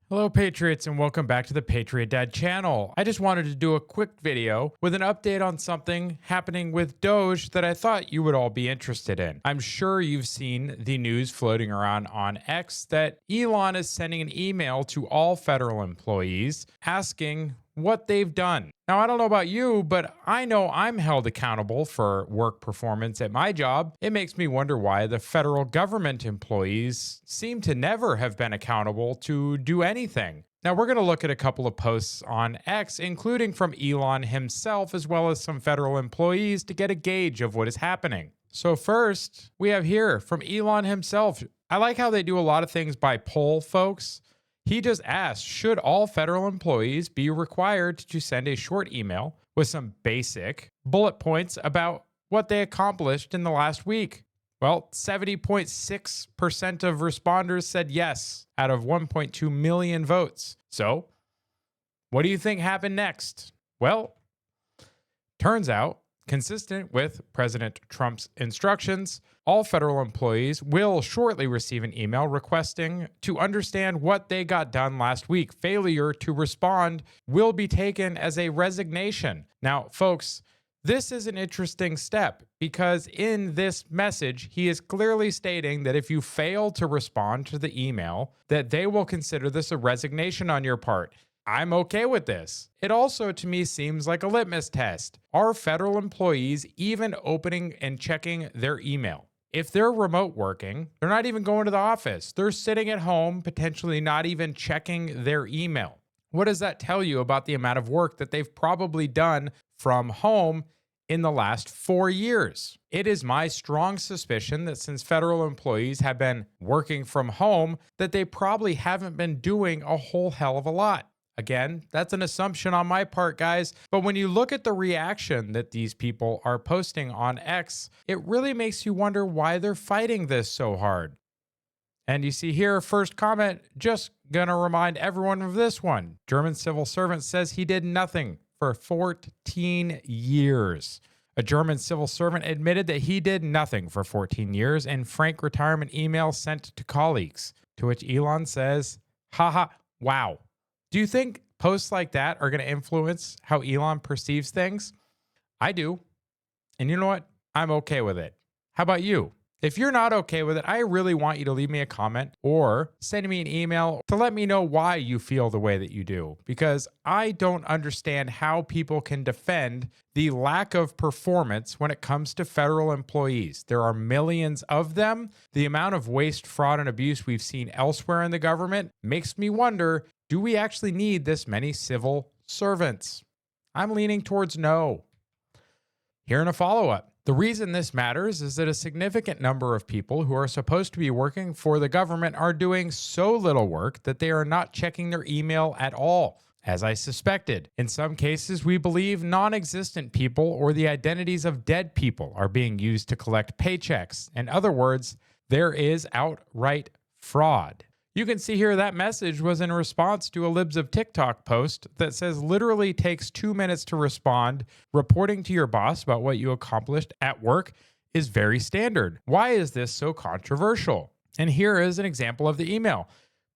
Hello Patriots and welcome back to the Patriot Dad channel. I just wanted to do a quick video with an update on something happening with DOGE that I thought you would all be interested in. I'm sure you've seen the news floating around on X that Elon is sending an email to all federal employees asking what they've done. Now, I don't know about you, but I know I'm held accountable for work performance at my job. It makes me wonder why the federal government employees seem to never have been accountable to do anything. Now, we're going to look at a couple of posts on X, including from Elon himself, as well as some federal employees, to get a gauge of what is happening. So first, we have here from Elon himself. I like how they do a lot of things by poll, folks. He just asked, should all federal employees be required to send a short email with some basic bullet points about what they accomplished in the last week? Well, 70.6% of responders said yes out of 1.2 million votes. So, what do you think happened next? Well, turns out, consistent with President Trump's instructions, all federal employees will shortly receive an email requesting to understand what they got done last week. Failure to respond will be taken as a resignation. Now, folks, this is an interesting step because in this message, he is clearly stating that if you fail to respond to the email, that they will consider this a resignation on your part. I'm okay with this. It also, to me, seems like a litmus test. Are federal employees even opening and checking their email? If they're remote working, they're not even going to the office. They're sitting at home, potentially not even checking their email. What does that tell you about the amount of work that they've probably done from home in the last 4 years? It is my strong suspicion that since federal employees have been working from home, that they probably haven't been doing a whole hell of a lot. Again, that's an assumption on my part, guys. But when you look at the reaction that these people are posting on X, it really makes you wonder why they're fighting this so hard. And you see here, first comment, just gonna remind everyone of this one. German civil servant says he did nothing for 14 years. A German civil servant admitted that he did nothing for 14 years in frank retirement email sent to colleagues, to which Elon says, haha, wow. Do you think posts like that are going to influence how Elon perceives things? I do. And you know what? I'm okay with it. How about you? If you're not okay with it, I really want you to leave me a comment or send me an email to let me know why you feel the way that you do, because I don't understand how people can defend the lack of performance when it comes to federal employees. There are millions of them. The amount of waste, fraud, and abuse we've seen elsewhere in the government makes me wonder, do we actually need this many civil servants? I'm leaning towards no. Here in a follow-up. The reason this matters is that a significant number of people who are supposed to be working for the government are doing so little work that they are not checking their email at all, as I suspected. In some cases, we believe non-existent people or the identities of dead people are being used to collect paychecks. In other words, there is outright fraud. You can see here that message was in response to a Libs of TikTok post that says literally takes 2 minutes to respond. Reporting to your boss about what you accomplished at work is very standard. Why is this so controversial? And here is an example of the email.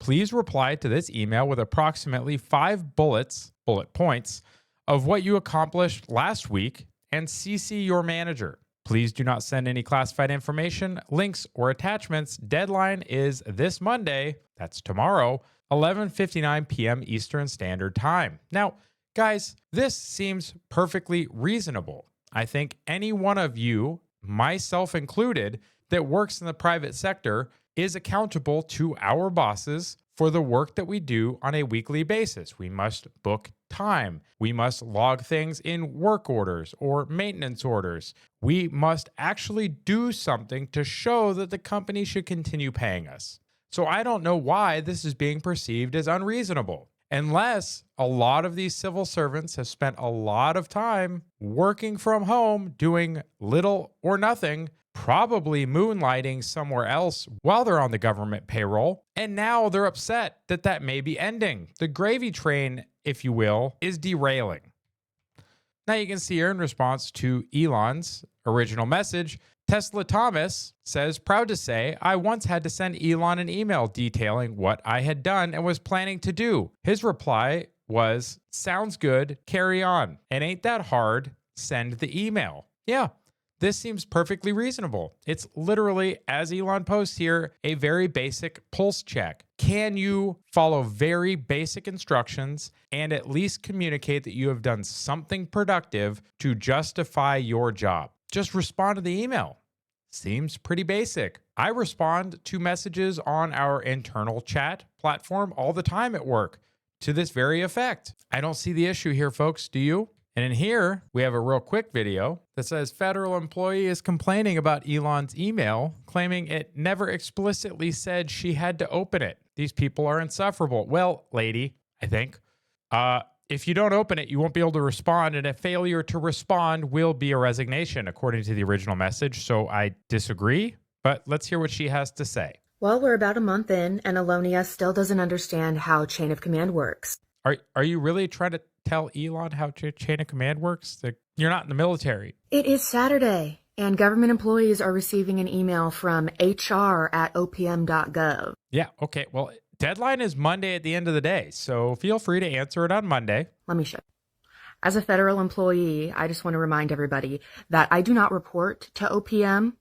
Please reply to this email with approximately 5 bullet points of what you accomplished last week and CC your manager. Please do not send any classified information, links, or attachments. Deadline is this Monday, that's tomorrow, 11:59 p.m. Eastern Standard Time. Now, guys, this seems perfectly reasonable. I think any one of you, myself included, that works in the private sector is accountable to our bosses for the work that we do on a weekly basis. We must book time. We must log things in work orders or maintenance orders. We must actually do something to show that the company should continue paying us. So I don't know why this is being perceived as unreasonable, unless a lot of these civil servants have spent a lot of time working from home, doing little or nothing, probably moonlighting somewhere else while they're on the government payroll, and now they're upset that that may be ending. The gravy train, if you will, is derailing. Now you can see here in response to Elon's original message, Tesla Thomas says, proud to say, I once had to send Elon an email detailing what I had done and was planning to do. His reply was, sounds good, carry on. It ain't that hard, send the email. Yeah, this seems perfectly reasonable. It's literally, as Elon posts here, a very basic pulse check. Can you follow very basic instructions and at least communicate that you have done something productive to justify your job? Just respond to the email. Seems pretty basic. I respond to messages on our internal chat platform all the time at work to this very effect. I don't see the issue here, folks. Do you? And in here, we have a real quick video that says federal employee is complaining about Elon's email, claiming it never explicitly said she had to open it. These people are insufferable. Well, lady, I think, if you don't open it, you won't be able to respond, and a failure to respond will be a resignation, according to the original message. So I disagree, but let's hear what she has to say. Well, we're about a month in, and Alonia still doesn't understand how chain of command works. Are you really trying to tell Elon how chain of command works? You're not in the military. It is Saturday, and government employees are receiving an email from hr@opm.gov. Yeah, okay, well, deadline is Monday at the end of the day, so feel free to answer it on Monday. Let me show you. As a federal employee, I just want to remind everybody that I do not report to OPM.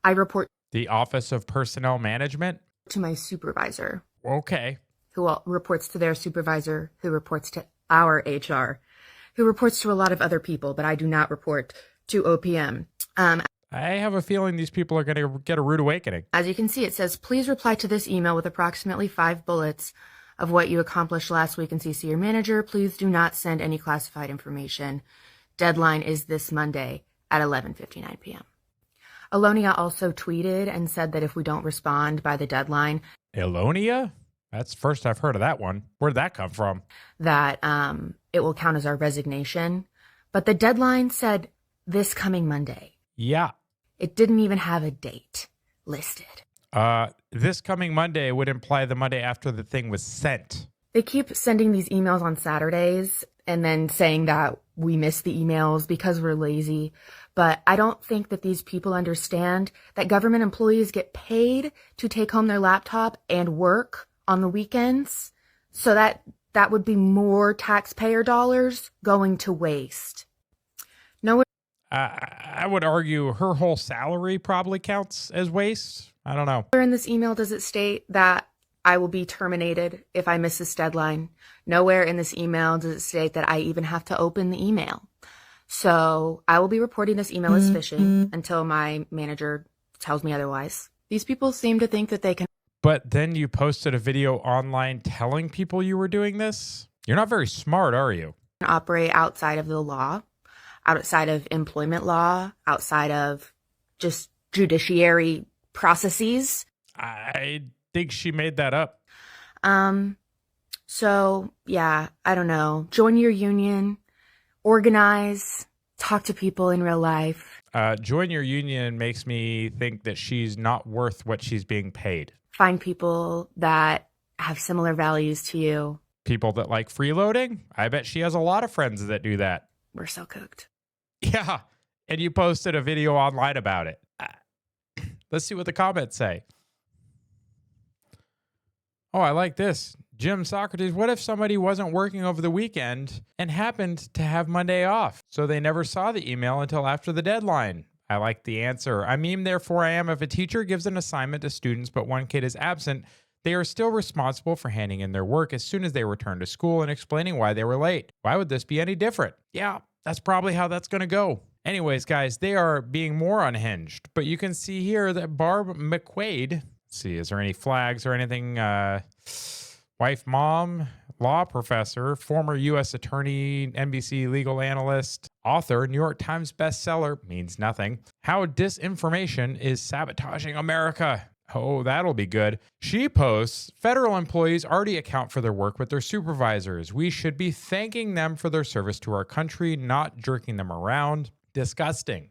I report the Office of Personnel Management to my supervisor. Okay. Who reports to their supervisor, who reports to our HR, who reports to a lot of other people, but I do not report to OPM. I have a feeling these people are going to get a rude awakening. As you can see, it says, please reply to this email with approximately 5 bullets of what you accomplished last week and CC your manager. Please do not send any classified information. Deadline is this Monday at 11:59 p.m. Alonia also tweeted and said that if we don't respond by the deadline... Alonia? That's first I've heard of that one. Where'd that come from? That it will count as our resignation. But the deadline said this coming Monday. Yeah. It didn't even have a date listed. This coming Monday would imply the Monday after the thing was sent. They keep sending these emails on Saturdays and then saying that we miss the emails because we're lazy. But I don't think that these people understand that government employees get paid to take home their laptop and work on the weekends. So that would be more taxpayer dollars going to waste. No. I would argue her whole salary probably counts as waste. I don't know. Where in this email does it state that I will be terminated if I miss this deadline? Nowhere in this email does it state that I even have to open the email. So I will be reporting this email as phishing until my manager tells me otherwise. These people seem to think that they can. But then you posted a video online telling people you were doing this? You're not very smart, are you? Operate outside of the law, outside of employment law, outside of just judiciary processes. I think she made that up. So yeah, I don't know. Join your union, organize, talk to people in real life. Join your union makes me think that she's not worth what she's being paid. Find people that have similar values to you. People that like freeloading? I bet she has a lot of friends that do that. We're so cooked. Yeah, and you posted a video online about it. Let's see what the comments say. Oh, I like this. Jim Socrates, what if somebody wasn't working over the weekend and happened to have Monday off, so they never saw the email until after the deadline? I like the answer. I mean, therefore I am. If a teacher gives an assignment to students, but one kid is absent, they are still responsible for handing in their work as soon as they return to school and explaining why they were late. Why would this be any different? Yeah, that's probably how that's going to go. Anyways, guys, they are being more unhinged, but you can see here that Barb McQuaid, let's see, is there any flags or anything? Wife, mom, law professor, former U.S. attorney, NBC legal analyst, author, New York Times bestseller, means nothing. How disinformation is sabotaging America. Oh, that'll be good. She posts, federal employees already account for their work with their supervisors. We should be thanking them for their service to our country, not jerking them around. Disgusting.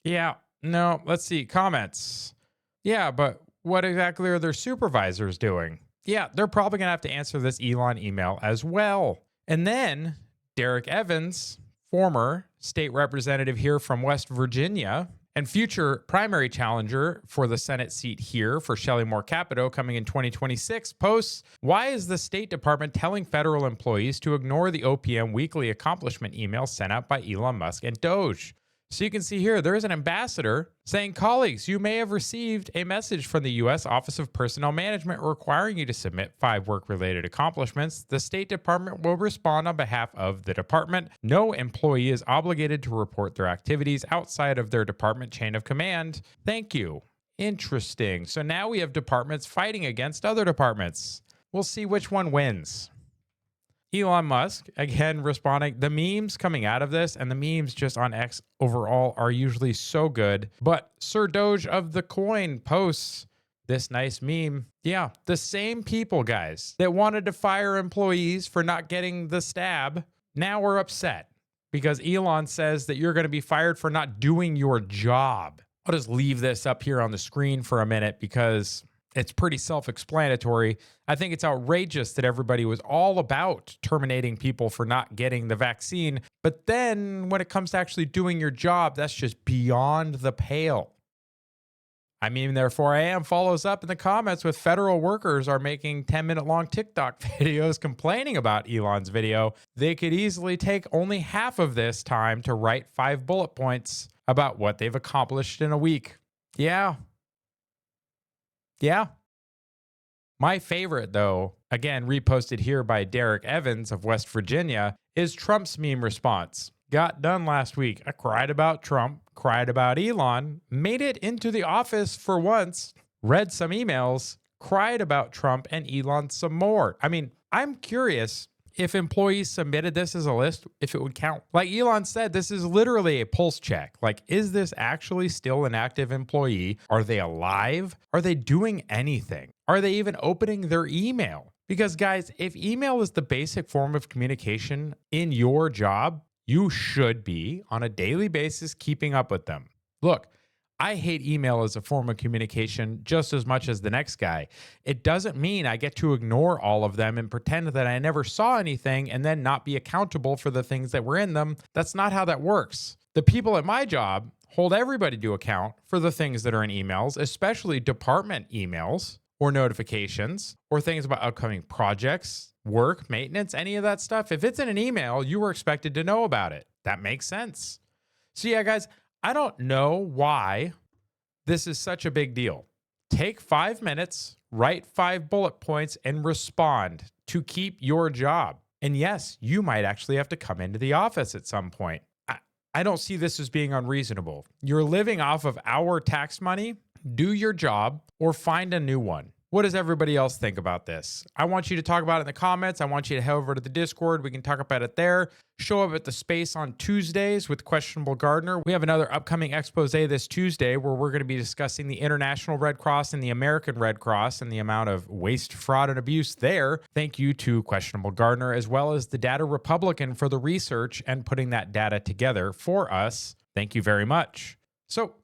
Yeah, no, let's see, comments. Yeah, but what exactly are their supervisors doing? Yeah, they're probably going to have to answer this Elon email as well. And then Derek Evans, former state representative here from West Virginia, And future primary challenger for the Senate seat here for Shelley Moore Capito coming in 2026 posts, why is the State Department telling federal employees to ignore the OPM weekly accomplishment email sent out by Elon Musk and DOGE? So you can see here, there is an ambassador saying, colleagues, you may have received a message from the U.S. Office of Personnel Management requiring you to submit 5 work-related accomplishments. The State Department will respond on behalf of the department. No employee is obligated to report their activities outside of their department chain of command. Thank you. Interesting. So now we have departments fighting against other departments. We'll see which one wins. Elon Musk, again, responding. The memes coming out of this and the memes just on X overall are usually so good. But Sir Doge of the Coin posts this nice meme. Yeah, the same people, guys, that wanted to fire employees for not getting the stab, now we're upset because Elon says that you're going to be fired for not doing your job. I'll just leave this up here on the screen for a minute because it's pretty self-explanatory. I think it's outrageous that everybody was all about terminating people for not getting the vaccine. But then when it comes to actually doing your job, that's just beyond the pale. I mean, therefore I am follows up in the comments with federal workers are making 10-minute long TikTok videos complaining about Elon's video. They could easily take only half of this time to write 5 bullet points about what they've accomplished in a week. Yeah. My favorite, though, again, reposted here by Derek Evans of West Virginia, is Trump's meme response. Got done last week. I cried about Trump, cried about Elon, made it into the office for once, read some emails, cried about Trump and Elon some more. I mean, I'm curious if employees submitted this as a list, if it would count. Like Elon said, this is literally a pulse check. Like, is this actually still an active employee? Are they alive? Are they doing anything? Are they even opening their email? Because guys, if email is the basic form of communication in your job, you should be on a daily basis keeping up with them. Look, I hate email as a form of communication just as much as the next guy. It doesn't mean I get to ignore all of them and pretend that I never saw anything and then not be accountable for the things that were in them. That's not how that works. The people at my job hold everybody to account for the things that are in emails, especially department emails or notifications or things about upcoming projects, work, maintenance, any of that stuff. If it's in an email, you were expected to know about it. That makes sense. So yeah, guys, I don't know why this is such a big deal. Take 5 minutes, write 5 bullet points, and respond to keep your job. And yes, you might actually have to come into the office at some point. I don't see this as being unreasonable. You're living off of our tax money. Do your job or find a new one. What does everybody else think about this? I want you to talk about it in the comments. I want you to head over to the Discord. We can talk about it there. Show up at the space on Tuesdays with Questionable Gardener. We have another upcoming expose this Tuesday where we're going to be discussing the International Red Cross and the American Red Cross and the amount of waste, fraud, and abuse there. Thank you to Questionable Gardener as well as the Data Republican for the research and putting that data together for us. Thank you very much. So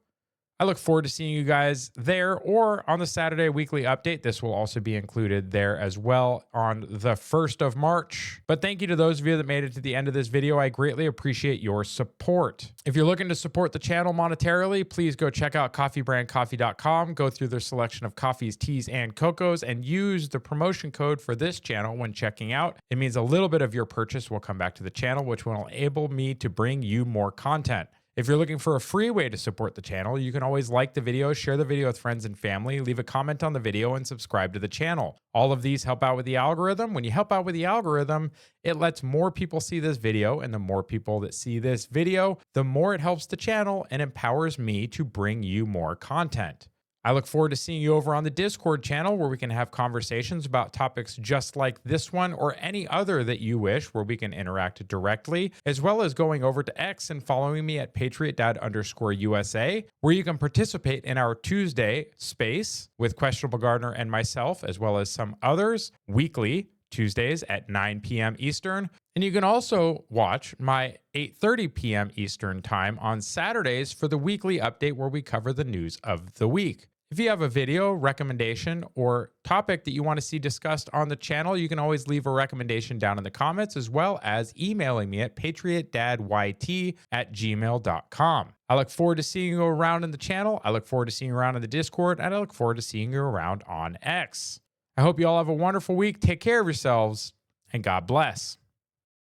I look forward to seeing you guys there or on the Saturday weekly update. This will also be included there as well on the 1st of March. But thank you to those of you that made it to the end of this video. I greatly appreciate your support. If you're looking to support the channel monetarily, please go check out coffeebrandcoffee.com. Go through their selection of coffees, teas, and cocos and use the promotion code for this channel when checking out. It means a little bit of your purchase will come back to the channel, which will enable me to bring you more content. If you're looking for a free way to support the channel, you can always like the video, share the video with friends and family, leave a comment on the video, and subscribe to the channel. All of these help out with the algorithm. When you help out with the algorithm, it lets more people see this video, and the more people that see this video, the more it helps the channel and empowers me to bring you more content. I look forward to seeing you over on the Discord channel where we can have conversations about topics just like this one or any other that you wish where we can interact directly, as well as going over to X and following me at patriot_USA, where you can participate in our Tuesday space with Questionable Gardener and myself, as well as some others weekly, Tuesdays at 9 p.m. Eastern. And you can also watch my 8:30 p.m. Eastern time on Saturdays for the weekly update where we cover the news of the week. If you have a video, recommendation, or topic that you want to see discussed on the channel, you can always leave a recommendation down in the comments, as well as emailing me at patriotdadyt@gmail.com. I look forward to seeing you around in the channel. I look forward to seeing you around in the Discord, and I look forward to seeing you around on X. I hope you all have a wonderful week. Take care of yourselves, and God bless.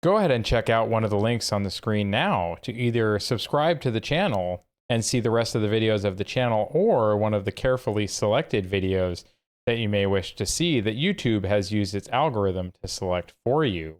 Go ahead and check out one of the links on the screen now to either subscribe to the channel and see the rest of the videos of the channel, or one of the carefully selected videos that you may wish to see that YouTube has used its algorithm to select for you.